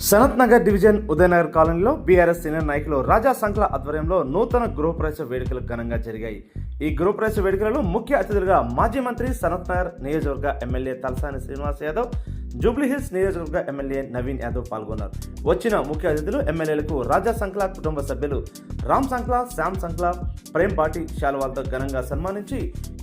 Sanath Nagar division Udaya Nagar కాలనీలో BRS senior నాయకులు రాజా సంఖ్ల ఆధ్వర్యంలో నూతన గృహప్రవేశ వేడుకలు ఘనంగా జరిగాయి. ఈ గృహప్రవేశ వేడుకలలో ముఖ్య అతిథులుగా మాజీ మంత్రి సనత్ నగర్ నియోజకవర్గ ఎమ్మెల్యే తలసాని శ్రీనివాస్ యాదవ్, జూబ్లీహిల్స్ నియోజకవర్గ ఎమ్మెల్యే నవీన్ యాదవ్ పాల్గొన్నారు. వచ్చిన ముఖ్య అతిథులు ఎమ్మెల్యేలకు రాజా సంఖ్ల కుటుంబ సభ్యులు రామ్ సంఖ్ల, శ్యామ్ సంఖ్ల, ప్రేమ్ పాటి శాలువాలతో ఘనంగా సన్మానించి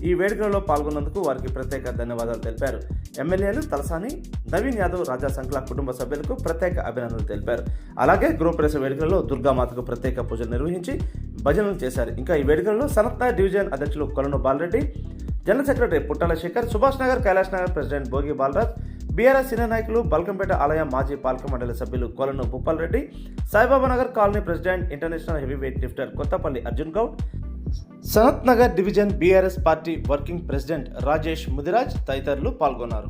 ఈ వేడుకలలో పాల్గొన్నందుకు వారికి ప్రత్యేక ధన్యవాదాలు తెలిపారు. ఎమ్మెల్యేలు తలసాని, నవీన్ యాదవ్, రాజా సంఖ్ల కుటుంబ సభ్యులకు ప్రత్యేక అభినందనలు తెలిపారు. అలాగే గృహప్రవేశ వేడుకలలో దుర్గామాతకు ప్రత్యేక పూజలు నిర్వహించి భజనలు చేశారు. ఇంకా ఈ వేడుకలలో సనత్ నగర్ డివిజన్ అధ్యక్షులు Kolanu Balareddy, general secretary Puttala Shekhar, Subhash Nagar, Kailash Nagar president Bhogi Balaraj, BRS senior నాయకులు, బల్కంపేట ఆలయ మాజీ పాలక మండలి సభ్యులు Kolanu Bhupal Reddy, Saibaba Nagar colony president, international heavy weight lifter Kothapalli Arjun Goud, Sanath Nagar division BRS party working president Rajesh Mudiraj తదితరులు పాల్గొన్నారు.